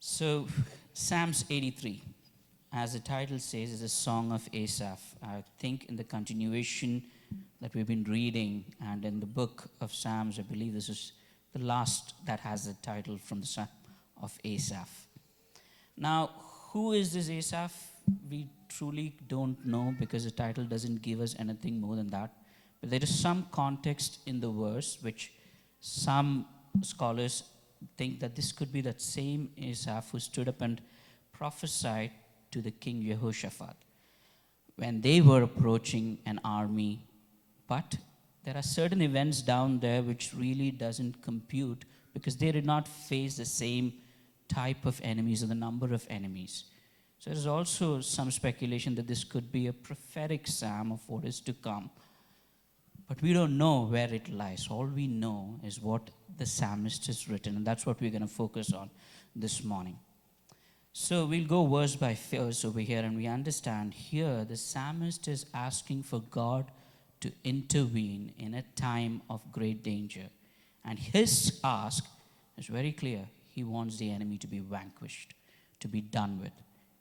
So, Psalms 83, as the title says, is a song of Asaph. I think in the continuation that we've been reading and in the book of Psalms, I believe this is the last that has the title from the Psalm of Asaph. Now, who is this Asaph? We truly don't know because the title doesn't give us anything more than that. But there is some context in the verse which some scholars think that this could be that same Asaph who stood up and prophesied to the king Jehoshaphat when they were approaching an army. But there are certain events down there which really doesn't compute because they did not face the same type of enemies or the number of enemies. So there's also some speculation that this could be a prophetic psalm of what is to come. But we don't know where it lies. All we know is what the psalmist has written, and that's what we're going to focus on this morning. So we'll go verse by verse over here, and we understand here the psalmist is asking for God to intervene in a time of great danger. And his ask is very clear. He wants the enemy to be vanquished, to be done with.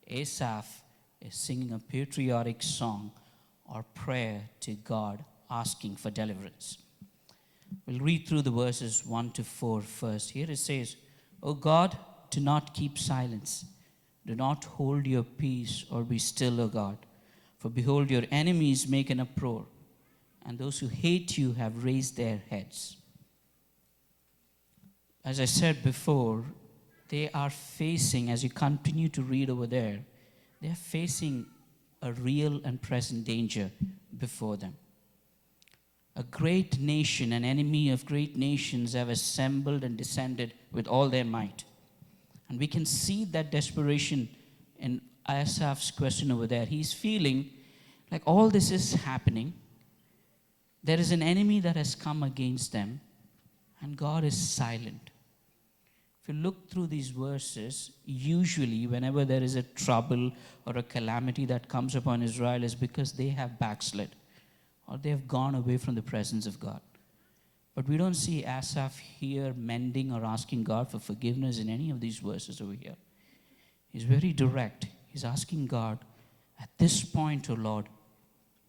Asaph is singing a patriotic song or prayer to God, asking for deliverance. We'll read through the verses 1 to 4 first. Here it says, O God, do not keep silence. Do not hold your peace or be still, O God. For behold, your enemies make an uproar, and those who hate you have raised their heads. As I said before, they are facing, as you continue to read over there, they are facing a real and present danger before them. A great nation, an enemy of great nations have assembled and descended with all their might. And we can see that desperation in Asaph's question over there. He's feeling like all this is happening. There is an enemy that has come against them, and God is silent. If you look through these verses, usually whenever there is a trouble or a calamity that comes upon Israel is because they have backslid or they have gone away from the presence of God. But we don't see Asaph here mending or asking God for forgiveness in any of these verses over here. He's very direct. He's asking God, at this point, O Lord,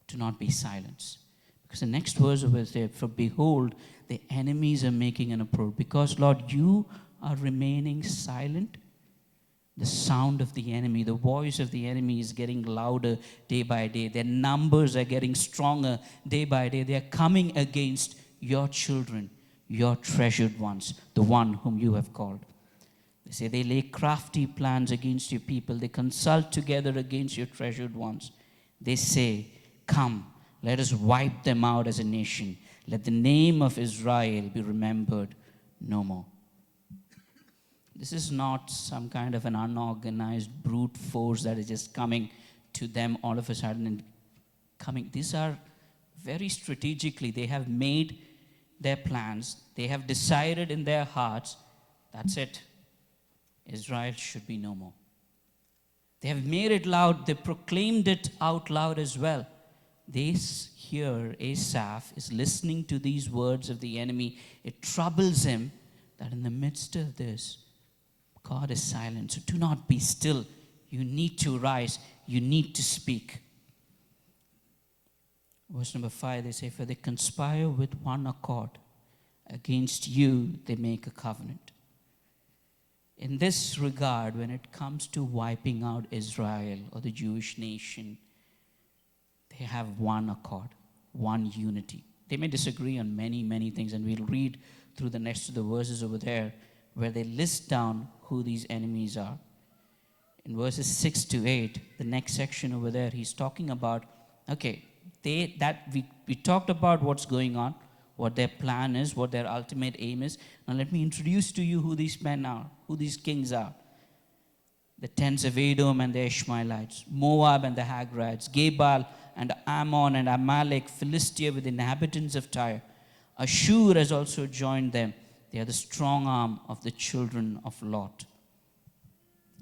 to not be silenced. Because the next verse over there, for behold, the enemies are making an uproar. Because, Lord, you are remaining silent. The sound of the enemy, the voice of the enemy is getting louder day by day. Their numbers are getting stronger day by day. They are coming against your children, your treasured ones, the one whom you have called. They say they lay crafty plans against your people. They consult together against your treasured ones. They say, come, let us wipe them out as a nation. Let the name of Israel be remembered no more. This is not some kind of an unorganized brute force that is just coming to them all of a sudden and coming. These are very strategically, they have made their plans. They have decided in their hearts, that's it. Israel should be no more. They have made it loud. They proclaimed it out loud as well. Here, Asaph is listening to these words of the enemy. It troubles him that in the midst of this, God is silent. So do not be still. You need to rise. You need to speak. Verse number 5, they say, for they conspire with one accord. Against you, they make a covenant. In this regard, when it comes to wiping out Israel or the Jewish nation, they have one accord, one unity. They may disagree on many, many things, and we'll read through the next of the verses over there where they list down who these enemies are. In verses 6 to 8, the next section over there, he's talking about, okay, we talked about what's going on, what their plan is, what their ultimate aim is. Now let me introduce to you who these men are, who these kings are. The tents of Edom and the Ishmaelites, Moab and the Hagrites, Gebal and Ammon and Amalek, Philistia with the inhabitants of Tyre. Ashur has also joined them. They are the strong arm of the children of Lot.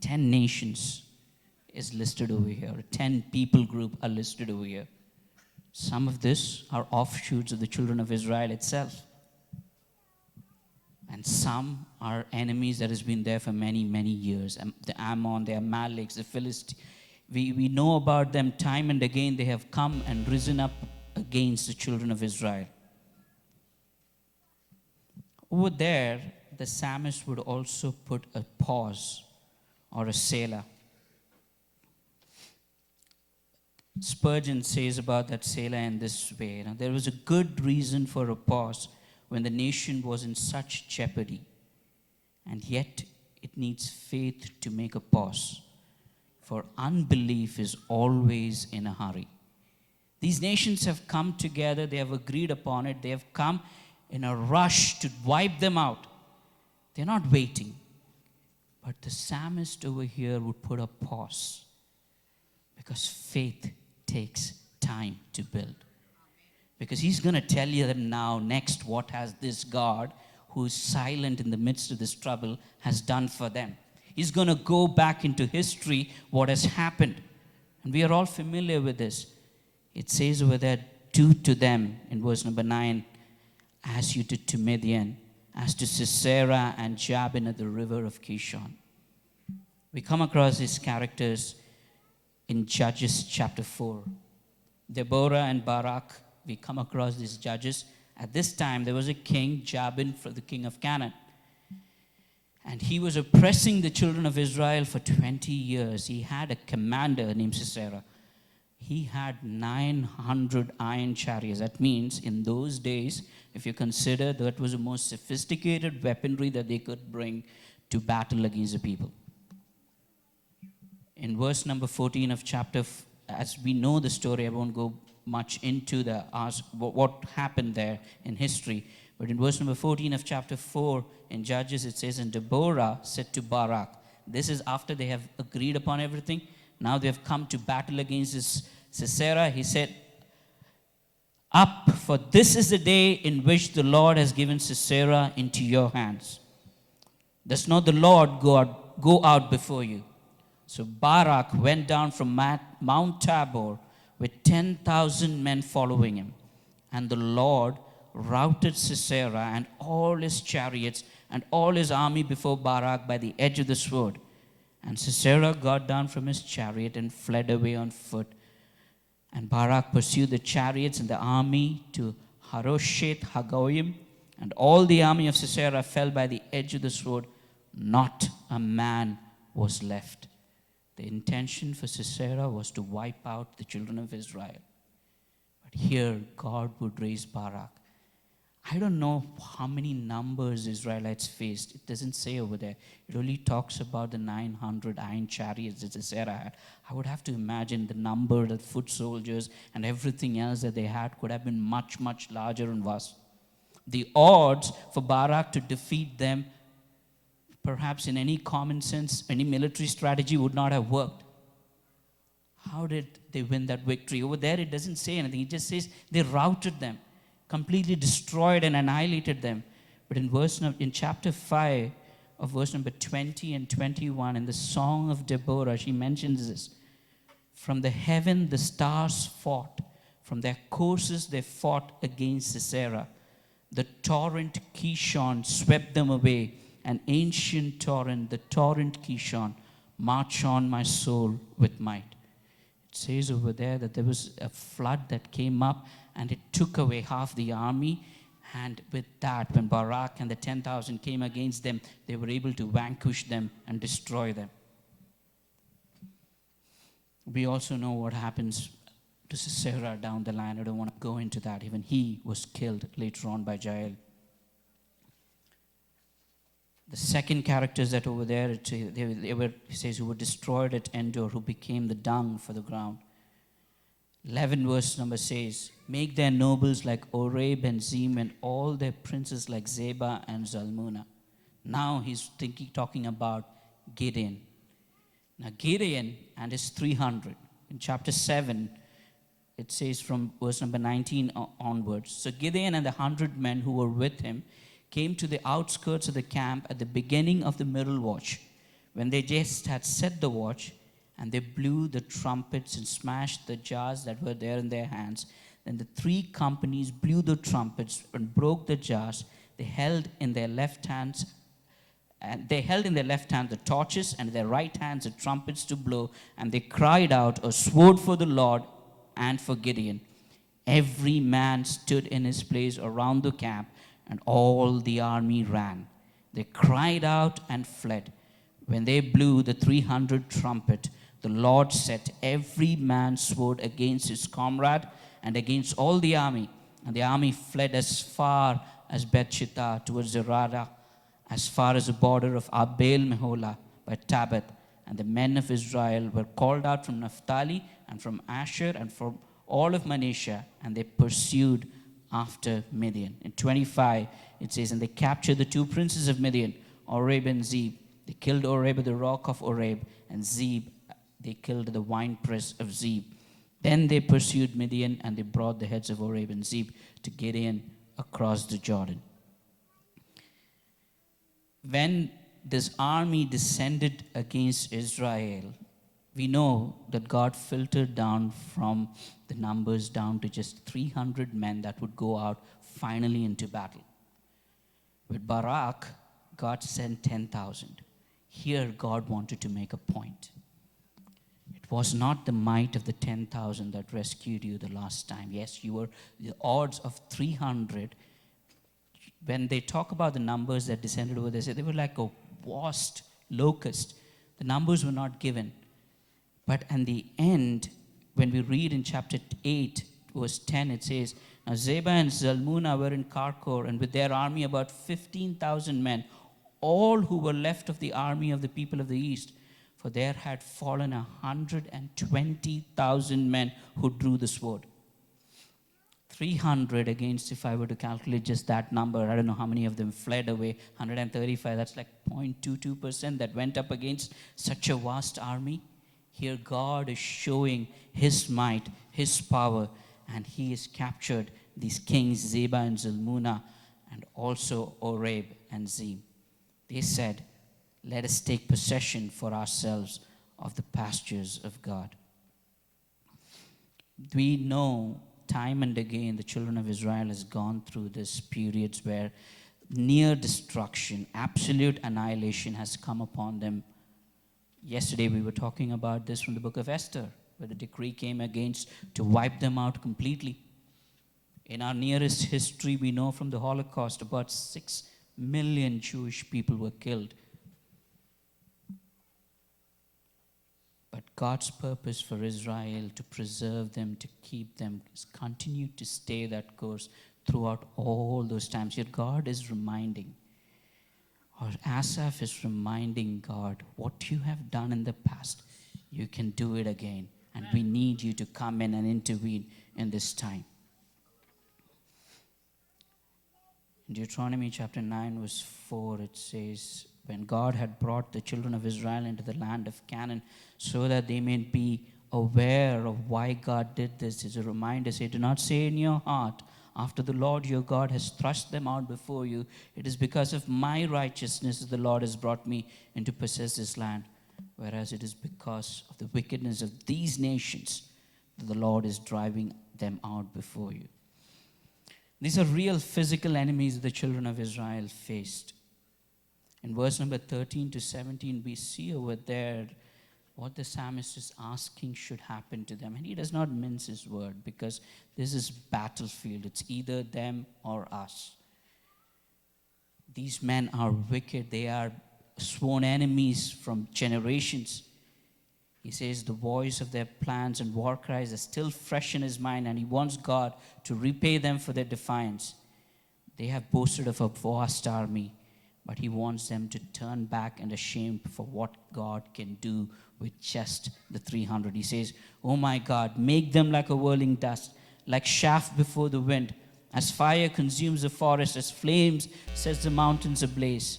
10 nations is listed over here. 10 people group are listed over here. Some of this are offshoots of the children of Israel itself. And some are enemies that has been there for many, many years. The Ammon, the Amaleks, the Philistines. We know about them time and again. They have come and risen up against the children of Israel. Over there, the psalmist would also put a pause or a selah. Spurgeon says about that selah in this way. There was a good reason for a pause when the nation was in such jeopardy, and yet it needs faith to make a pause, for unbelief is always in a hurry. These nations have come together, they have agreed upon it, they have come in a rush to wipe them out. They're not waiting. But the psalmist over here would put a pause, because faith takes time to build. Because he's going to tell you them now next what has this God, who is silent in the midst of this trouble, has done for them. He's going to go back into history what has happened. And we are all familiar with this. It says over there, do to them, in verse number 9, as you did to Midian, as to Sisera and Jabin at the river of Kishon. We come across these characters in Judges chapter 4. Deborah and Barak, we come across these judges. At this time, there was a king, Jabin, for the king of Canaan. And he was oppressing the children of Israel for 20 years. He had a commander named Sisera. He had 900 iron chariots. That means in those days, if you consider that was the most sophisticated weaponry that they could bring to battle against the people. In verse number 14 of chapter, as we know the story, I won't go much into what happened there in history. But in verse number 14 of chapter 4 in Judges, it says, and Deborah said to Barak, this is after they have agreed upon everything. Now they have come to battle against this Sisera. He said, up, for this is the day in which the Lord has given Sisera into your hands. Does not the Lord go out before you? So Barak went down from Mount Tabor with 10,000 men following him. And the Lord routed Sisera and all his chariots and all his army before Barak by the edge of the sword. And Sisera got down from his chariot and fled away on foot. And Barak pursued the chariots and the army to Harosheth Hagoyim. And all the army of Sisera fell by the edge of the sword. Not a man was left. The intention for Sisera was to wipe out the children of Israel. But here, God would raise Barak. I don't know how many numbers Israelites faced. It doesn't say over there. It only talks about the 900 iron chariots that Sisera had. I would have to imagine the number, the foot soldiers, and everything else that they had could have been much, much larger and vast. The odds for Barak to defeat them, perhaps in any common sense, any military strategy would not have worked. How did they win that victory? Over there, it doesn't say anything. It just says they routed them, completely destroyed and annihilated them. But in chapter 5 of verse number 20 and 21, in the Song of Deborah, she mentions this. From the heaven the stars fought. From their courses they fought against Sisera. The torrent Kishon swept them away. An ancient torrent, the torrent Kishon, march on my soul with might. It says over there that there was a flood that came up and it took away half the army. And with that, when Barak and the 10,000 came against them, they were able to vanquish them and destroy them. We also know what happens to Sisera down the line. I don't want to go into that. Even he was killed later on by Jael. The second characters that over there, he says, who were destroyed at Endor, who became the dung for the ground. 11 verse number says, make their nobles like Oreb and Zim, and all their princes like Zebah and Zalmunna. Now he's talking about Gideon. Now Gideon and his 300. In chapter 7, it says from verse number 19 onwards. So Gideon and the 100 men who were with him came to the outskirts of the camp at the beginning of the middle watch, when they just had set the watch, and they blew the trumpets and smashed the jars that were there in their hands. Then the 3 companies blew the trumpets and broke the jars. They held in their left hands the torches, and in their right hands the trumpets to blow, and they cried out, a sword for the Lord and for Gideon. Every man stood in his place around the camp, and all the army ran. They cried out and fled. When they blew the 300 trumpet, the Lord set every man's sword against his comrade and against all the army. And the army fled as far as Bethshittah towards Zerada, as far as the border of Abel Meholah by Tabbath. And the men of Israel were called out from Naphtali and from Asher and from all of Manasseh, and they pursued after Midian. In 25, it says, and they captured the two princes of Midian, Oreb and Zeb. They killed Oreb at the rock of Oreb, and Zeb they killed at the winepress of Zeb. Then they pursued Midian, and they brought the heads of Oreb and Zeb to Gideon across the Jordan. When this army descended against Israel, we know that God filtered down from the numbers down to just 300 men that would go out finally into battle. With Barak, God sent 10,000. Here, God wanted to make a point. It was not the might of the 10,000 that rescued you the last time. Yes, you were the odds of 300. When they talk about the numbers that descended over, they say they were like a vast locust. The numbers were not given. But in the end, when we read in chapter 8, verse 10, it says, now Zebah and Zalmunna were in Karkor, and with their army about 15,000 men, all who were left of the army of the people of the east. For there had fallen 120,000 men who drew the sword. 300 against, if I were to calculate just that number, I don't know how many of them fled away. 135, that's like 0.22% that went up against such a vast army. Here God is showing his might, his power, and he has captured these kings, Zebah and Zalmunna, and also Oreb and Zeb. They said, let us take possession for ourselves of the pastures of God. We know time and again the children of Israel has gone through these periods where near destruction, absolute annihilation has come upon them. Yesterday we were talking about this from the book of Esther, where the decree came against to wipe them out completely. In our nearest history, we know from the Holocaust about 6 million Jewish people were killed. But God's purpose for Israel to preserve them, to keep them, has continued to stay that course throughout all those times. Yet God is reminding, or Asaph is reminding God, what you have done in the past, you can do it again. And we need you to come in and intervene in this time. In Deuteronomy chapter 9, verse 4, it says, when God had brought the children of Israel into the land of Canaan, so that they may be aware of why God did this, is a reminder. Say, do not say in your heart, after the Lord your God has thrust them out before you, it is because of my righteousness that the Lord has brought me in to possess this land. Whereas it is because of the wickedness of these nations that the Lord is driving them out before you. These are real physical enemies that the children of Israel faced. In verse number 13 to 17, we see over there what the psalmist is asking should happen to them. And he does not mince his word, because this is battlefield. It's either them or us. These men are wicked. They are sworn enemies from generations. He says the voice of their plans and war cries are still fresh in his mind, and he wants God to repay them for their defiance. They have boasted of a vast army, but he wants them to turn back and ashamed for what God can do with just the 300. He says, oh my God, make them like a whirling dust, like chaff before the wind. As fire consumes the forest, as flames sets the mountains ablaze.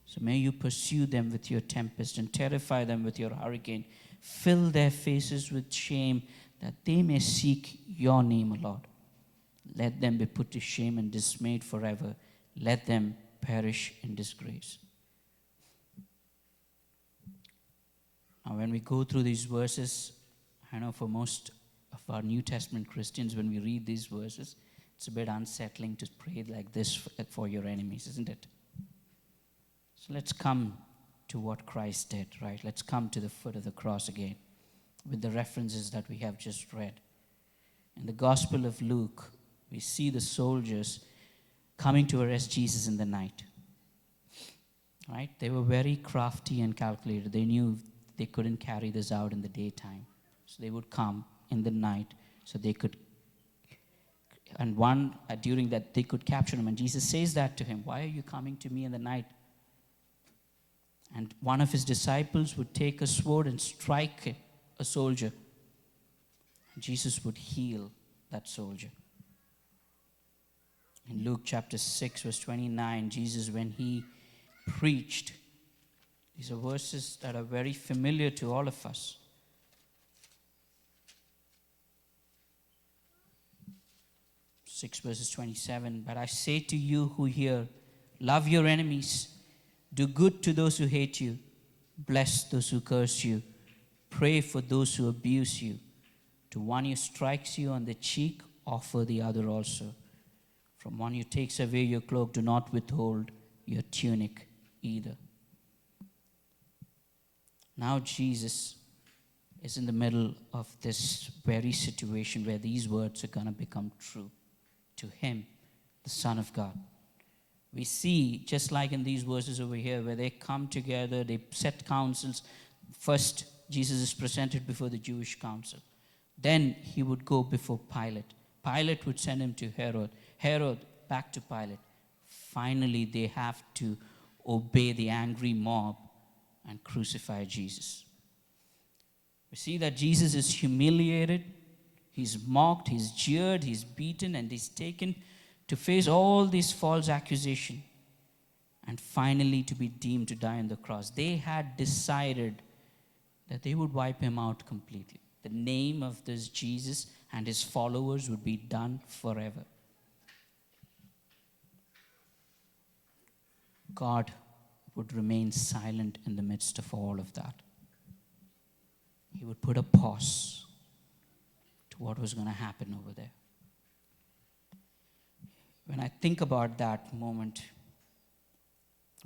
So may you pursue them with your tempest and terrify them with your hurricane. Fill their faces with shame, that they may seek your name, O Lord. Let them be put to shame and dismayed forever. Let them perish in disgrace. Now, when we go through these verses, I know for most of our New Testament Christians, when we read these verses, it It's a bit unsettling to pray like this for your enemies, isn't it? So let's come to what Christ did, right? Let's come to the foot of the cross again with the references that we have just read. In the Gospel of Luke, we see the soldiers coming to arrest Jesus in the night. Right? They were very crafty and calculated. They knew they couldn't carry this out in the daytime. So they would come in the night so they could, and during that they could capture him. And Jesus says that to him, "Why are you coming to me in the night?" And one of his disciples would take a sword and strike a soldier. Jesus would heal that soldier. In Luke chapter 6, verse 29, Jesus, when he preached, these are verses that are very familiar to all of us. 6 verses 27, "But I say to you who hear, love your enemies, do good to those who hate you, bless those who curse you, pray for those who abuse you. To one who strikes you on the cheek, offer the other also. From one who takes away your cloak, do not withhold your tunic either." Now Jesus is in the middle of this very situation where these words are going to become true to him, the Son of God. We see, just like in these verses over here, where they come together, they set councils. First, Jesus is presented before the Jewish council. Then he would go before Pilate. Pilate would send him to Herod. Herod back to Pilate. Finally, they have to obey the angry mob and crucify Jesus. We see that Jesus is humiliated, he's mocked, he's jeered, he's beaten, and he's taken to face all these false accusations and finally to be deemed to die on the cross. They had decided that they would wipe him out completely. The name of this Jesus and his followers would be done forever. God would remain silent in the midst of all of that. He would put a pause to what was going to happen over there. When I think about that moment,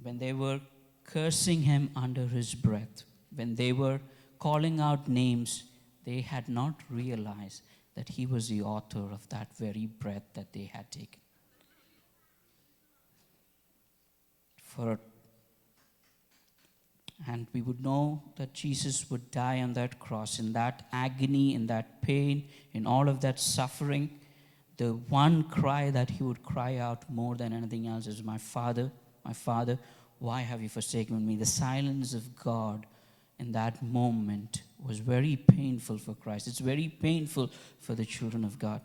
when they were cursing him under his breath, when they were calling out names, they had not realized that he was the author of that very breath that they had taken. And we would know that Jesus would die on that cross, in that agony, in that pain, in all of that suffering. The one cry that he would cry out more than anything else is, my Father, why have you forsaken me?" The silence of God in that moment was very painful for Christ. It's very painful for the children of God.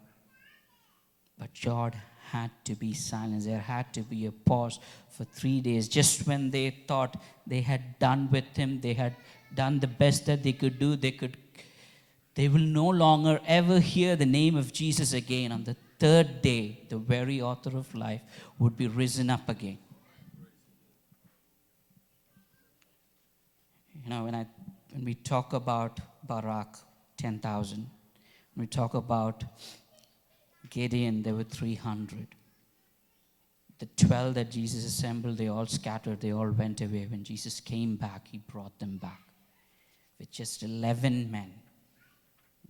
But God had to be silent. There had to be a pause for 3 days. Just when they thought they had done with him, they had done the best that they could do, they will no longer ever hear the name of Jesus again. On the third day, the very author of life would be risen up again. You know, when we talk about Barak, 10,000, when we talk about Gideon, there were 300. The 12 that Jesus assembled, they all scattered, they all went away. When Jesus came back, he brought them back. With just 11 men,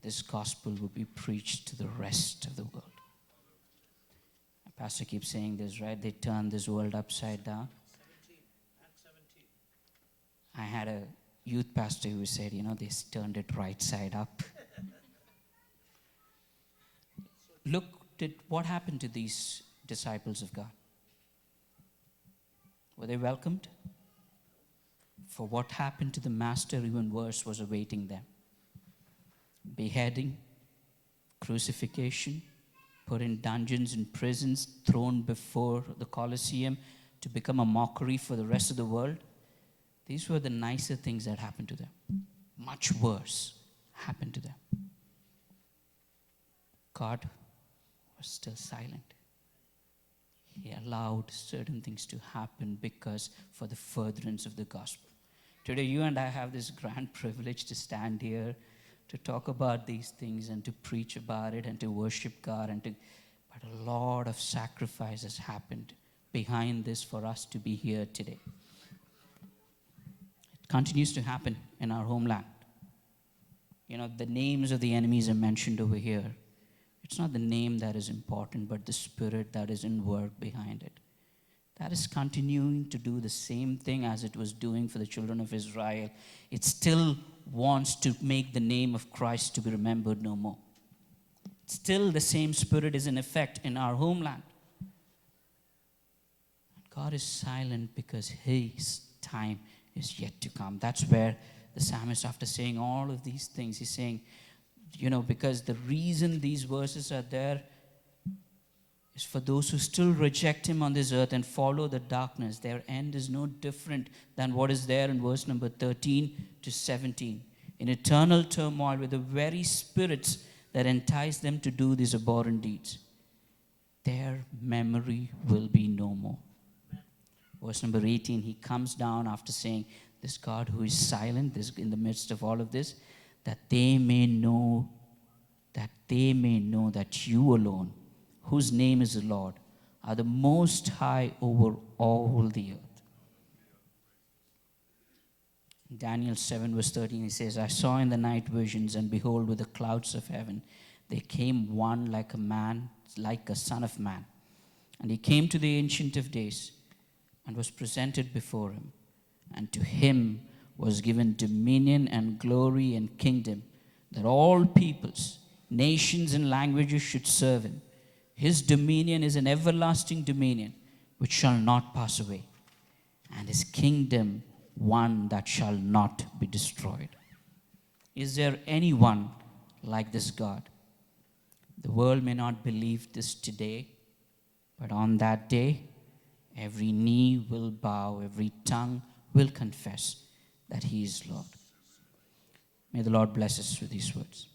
this gospel would be preached to the rest of the world. My pastor keeps saying this, right? They turned this world upside down. 17. I had a youth pastor who said, they turned it right side up. Look at what happened to these disciples of God. Were they welcomed? For what happened to the master, even worse was awaiting them. Beheading, crucifixion, put in dungeons and prisons, thrown before the Colosseum to become a mockery for the rest of the world. These were the nicer things that happened to them. Much worse happened to them. God was still silent. He allowed certain things to happen because for the furtherance of the gospel. Today, you and I have this grand privilege to stand here, to talk about these things and to preach about it and to worship God. But a lot of sacrifice has happened behind this for us to be here today. It continues to happen in our homeland. The names of the enemies are mentioned over here. It's not the name that is important, but the spirit that is in work behind it. That is continuing to do the same thing as it was doing for the children of Israel. It still wants to make the name of Christ to be remembered no more. Still, the same spirit is in effect in our homeland. God is silent because his time is yet to come. That's where the psalmist, after saying all of these things, he's saying, because the reason these verses are there is for those who still reject him on this earth and follow the darkness. Their end is no different than what is there in verse number 13 to 17. In eternal turmoil with the very spirits that entice them to do these abhorrent deeds. Their memory will be no more. Verse number 18, he comes down after saying, this God who is silent, this in the midst of all of this, that they may know that you alone, whose name is the Lord, are the most high over all the earth. Daniel 7 verse 13, he says, I saw in the night visions, and behold, with the clouds of heaven, there came one like a man, like a son of man. And he came to the Ancient of Days and was presented before him. And to him was given dominion and glory and kingdom, that all peoples, nations and languages should serve him. His dominion is an everlasting dominion which shall not pass away, and his kingdom one that shall not be destroyed. Is there anyone like this God? The world may not believe this today, but on that day, every knee will bow, every tongue will confess that he is Lord. May the Lord bless us with these words.